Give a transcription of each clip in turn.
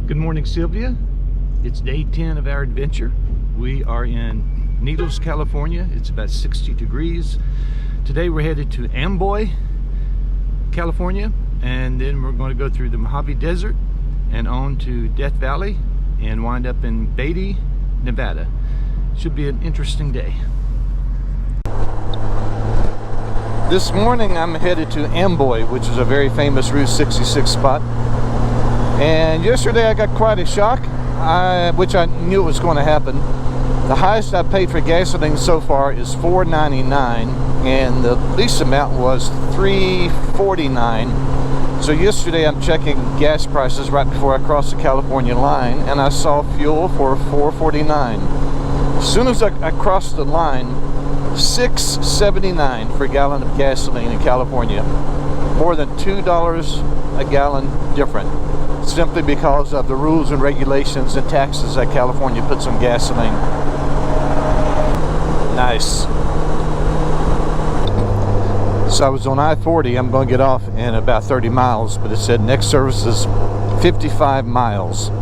Good morning, Sylvia. It's day 10 of our adventure. We are in Needles, California. It's about 60 degrees. Today we're headed to Amboy, California, and then we're going to go through the Mojave Desert and on to Death Valley and wind up in Beatty, Nevada. Should be an interesting day. This morning I'm headed to Amboy, which is a very famous Route 66 spot. And yesterday I got quite a shock, which I knew was going to happen. The highest I paid for gasoline so far is $4.99, and the least amount was $3.49. So yesterday I'm checking gas prices right before I crossed the California line, and I saw fuel for $4.49. As soon as I crossed the line, $6.79 for a gallon of gasoline in California. More than $2 a gallon different, simply because of the rules and regulations and taxes that California puts on gasoline. Nice. So I was on I-40. I'm going to get off in about 30 miles, but it said next service is 55 miles.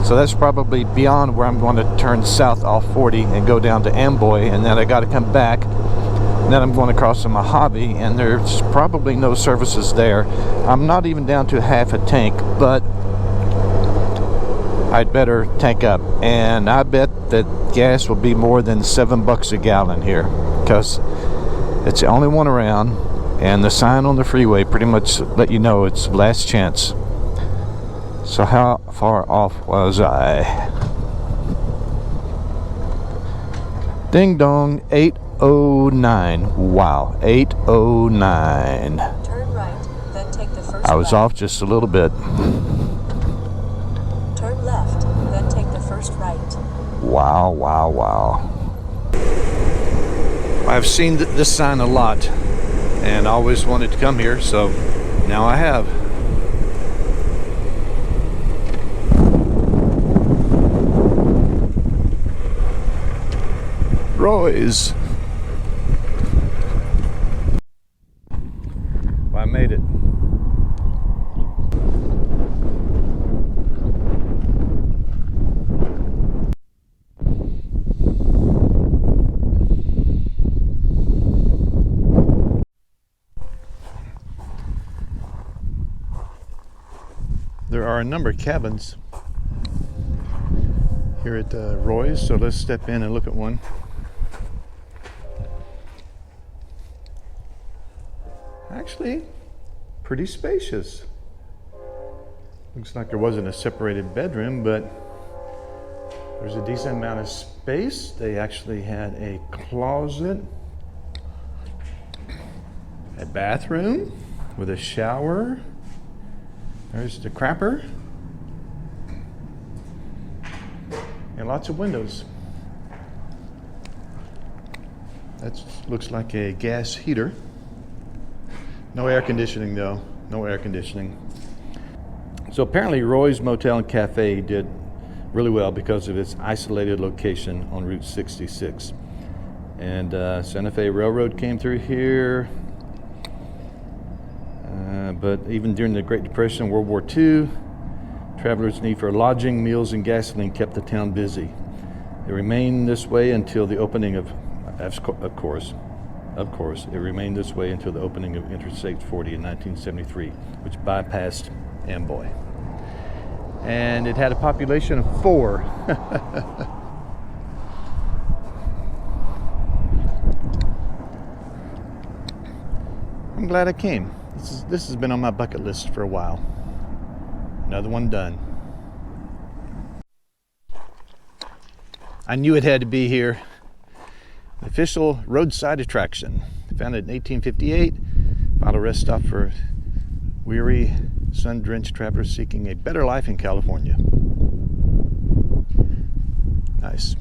So that's probably beyond where I'm going to turn south off 40 and go down to Amboy, and then I got to come back. And then I'm going to cross the Mojave, and there's probably no services there. I'm not even down to half a tank, but I'd better tank up. And I bet that gas will be more than $7 a gallon here, because it's the only one around, and the sign on the freeway pretty much let you know it's last chance. So how far off was I? Ding dong, 8:09. Wow, 8:09. Turn right, then take the first I was off just a little bit. Turn left, then take the first right. Wow, wow, wow. I've seen this sign a lot and I always wanted to come here, so now I have. Roy's. Well, I made it. There are a number of cabins here at Roy's, so let's step in and look at one. Actually, pretty spacious. Looks like there wasn't a separated bedroom, but there's a decent amount of space. They actually had a closet, a bathroom with a shower. There's the crapper, and lots of windows. That looks like a gas heater. No air conditioning though, no air conditioning. So apparently Roy's Motel and Cafe did really well because of its isolated location on Route 66. And Santa Fe Railroad came through here. But even during the Great Depression and World War II, travelers' need for lodging, meals, and gasoline kept the town busy. It remained this way until the opening of course, it remained this way until the opening of Interstate 40 in 1973, which bypassed Amboy. And it had a population of 4. I'm glad I came. This has been on my bucket list for a while. Another one done. I knew it had to be here. An official roadside attraction. Founded in 1858. Final rest stop for weary, sun-drenched travelers seeking a better life in California. Nice.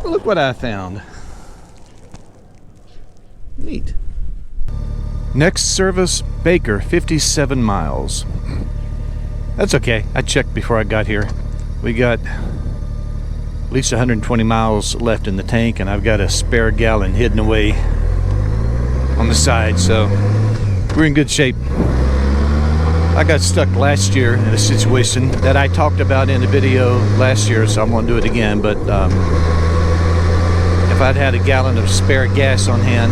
Look what I found. Neat. Next service, Baker, 57 miles. That's okay. I checked before I got here. We got at least 120 miles left in the tank, and I've got a spare gallon hidden away on the side, so we're in good shape. I got stuck last year in a situation that I talked about in the video last year, so I'm going to do it again. But if I'd had a gallon of spare gas on hand,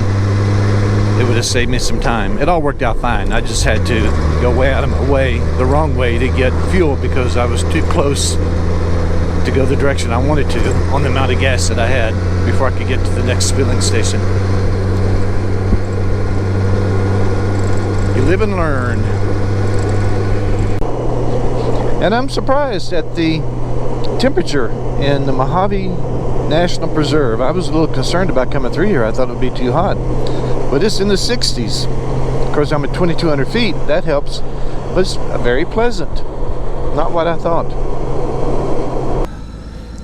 it would have saved me some time. It all worked out fine. I just had to go way out of my way, the wrong way, to get fuel because I was too close to go the direction I wanted to on the amount of gas that I had before I could get to the next filling station. You live and learn. And I'm surprised at the temperature in the Mojave National Preserve. I was a little concerned about coming through here. I thought it would be too hot. But it's in the 60s. Of course, I'm at 2,200 feet. That helps. But it's very pleasant. Not what I thought.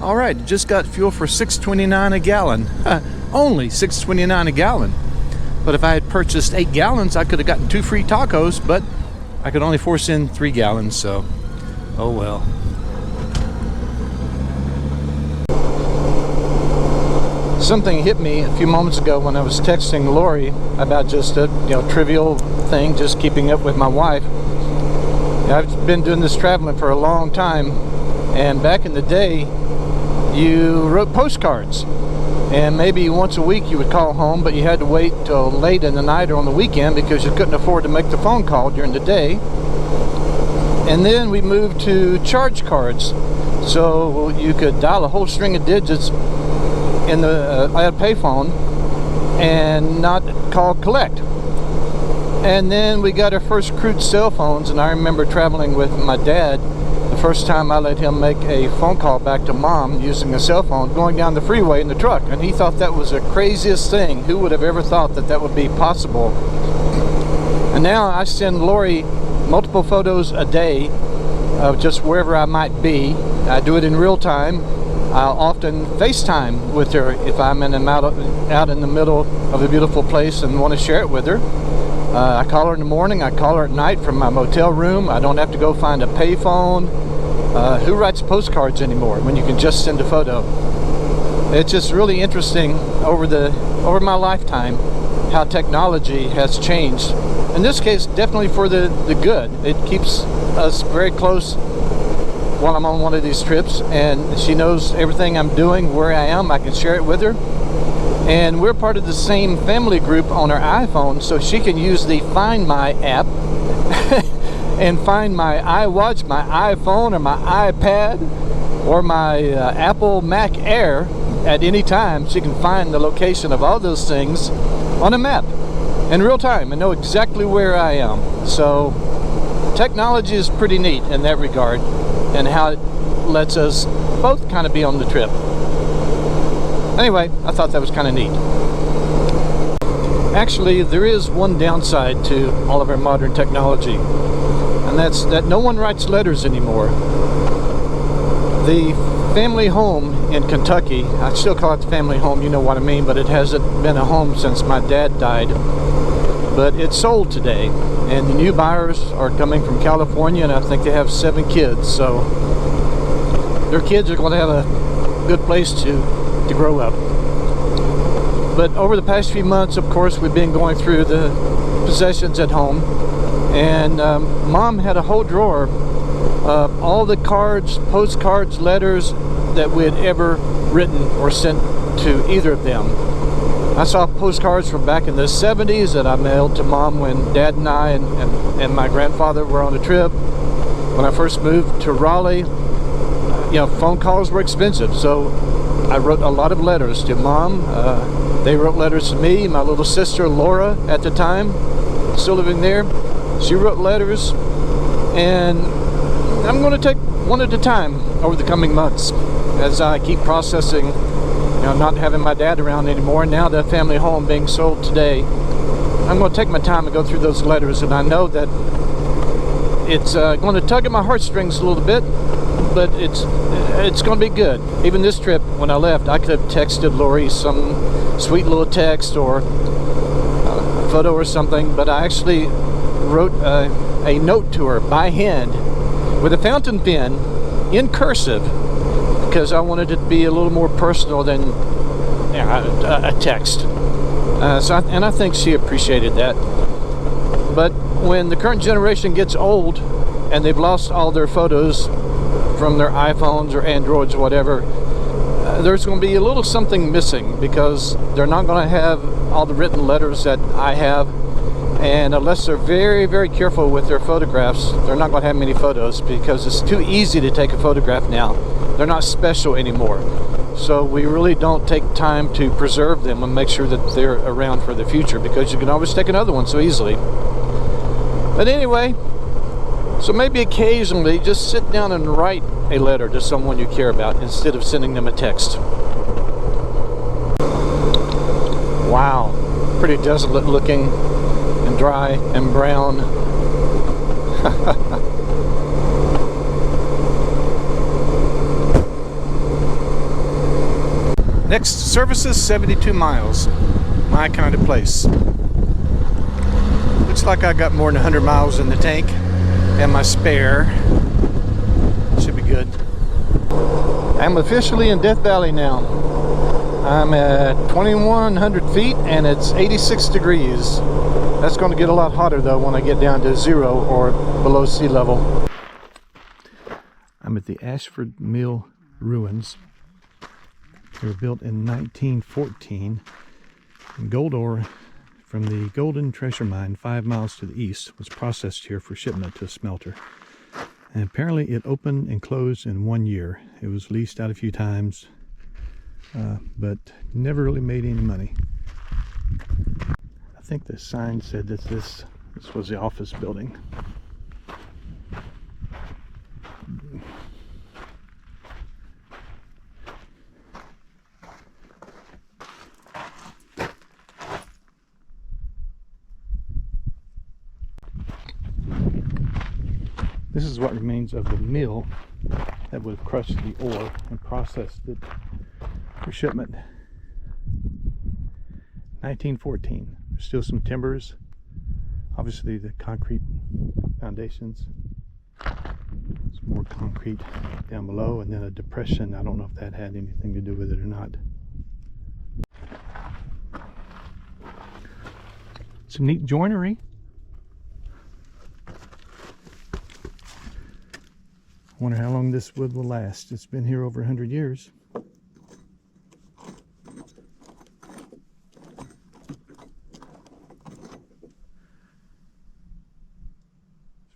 All right, just got fuel for $6.29 a gallon. Only $6.29 a gallon. But if I had purchased 8 gallons, I could have gotten 2 free tacos, but I could only force in 3 gallons, so oh well. Something hit me a few moments ago when I was texting Lori about just a trivial thing, just keeping up with my wife. I've been doing this traveling for a long time, and back in the day, you wrote postcards, and maybe once a week you would call home, but you had to wait till late in the night or on the weekend because you couldn't afford to make the phone call during the day. And then we moved to charge cards, so you could dial a whole string of digits in the at a payphone and not call collect. And then we got our first crude cell phones, and I remember traveling with my dad. The first time I let him make a phone call back to Mom using a cell phone, going down the freeway in the truck, and he thought that was the craziest thing. Who would have ever thought that that would be possible? And now I send Lori multiple photos a day of just wherever I might be. I do it in real time. I'll often FaceTime with her if I'm out in the middle of a beautiful place and want to share it with her. I call her in the morning, I call her at night from my motel room. I don't have to go find a payphone. Who writes postcards anymore when you can just send a photo? It's just really interesting over my lifetime how technology has changed. In this case, definitely for the good. It keeps us very close while I'm on one of these trips, and she knows everything I'm doing, where I am. I can share it with her. And we're part of the same family group on her iPhone, so she can use the Find My app and find my iWatch, my iPhone, or my iPad, or my Apple Mac Air at any time. She can find the location of all those things on a map in real time and know exactly where I am. So technology is pretty neat in that regard, and how it lets us both kind of be on the trip. Anyway, I thought that was kind of neat. Actually, there is one downside to all of our modern technology, and that's that no one writes letters anymore. The family home in Kentucky, I still call it the family home, you know what I mean, but it hasn't been a home since my dad died. But it's sold today, and the new buyers are coming from California, and I think they have 7 kids, so their kids are going to have a good place to grow up. But over the past few months, of course, we've been going through the possessions at home, and Mom had a whole drawer of all the cards, postcards, letters that we had ever written or sent to either of them. I saw postcards from back in the 70s that I mailed to Mom when Dad and I and my grandfather were on a trip. When I first moved to Raleigh, phone calls were expensive, so I wrote a lot of letters to Mom. They wrote letters to me. My little sister Laura, at the time, still living there, she wrote letters, and I'm going to take one at a time over the coming months as I keep processing, not having my dad around anymore. Now the family home being sold today, I'm going to take my time and go through those letters, and I know that it's going to tug at my heartstrings a little bit, but it's going to be good. Even this trip, when I left, I could have texted Lori some sweet little text or a photo or something, but I actually wrote a note to her by hand with a fountain pen in cursive, because I wanted it to be a little more personal than a text. And I think she appreciated that. But when the current generation gets old and they've lost all their photos from their iPhones or Androids or whatever, there's going to be a little something missing, because they're not going to have all the written letters that I have, and unless they're very, very careful with their photographs, they're not going to have many photos, because it's too easy to take a photograph now. They're not special anymore, so we really don't take time to preserve them and make sure that they're around for the future, because you can always take another one so easily. But anyway, so maybe occasionally just sit down and write a letter to someone you care about instead of sending them a text. Wow, pretty desolate looking and dry and brown. Next service is 72 miles. My kind of place. Looks like I got more than 100 miles in the tank and my spare. Should be good. I'm officially in Death Valley now. I'm at 2,100 feet and it's 86 degrees. That's going to get a lot hotter though when I get down to 0 or below sea level. I'm at the Ashford Mill ruins. They were built in 1914. Gold ore from the Golden Treasure Mine 5 miles to the east was processed here for shipment to a smelter. And apparently it opened and closed in 1 year. It was leased out a few times, but never really made any money. I think the sign said that this was the office building. This is what remains of the mill that would have crushed the ore and processed it for shipment. 1914. There's still some timbers. Obviously the concrete foundations. Some more concrete down below, and then a depression. I don't know if that had anything to do with it or not. Some neat joinery. I wonder how long this wood will last. It's been here over 100 years. It's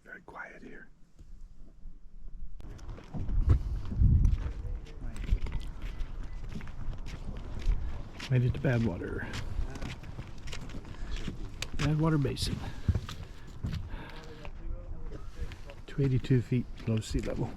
very quiet here. Made it to Badwater. Badwater Basin. 282 feet below sea level.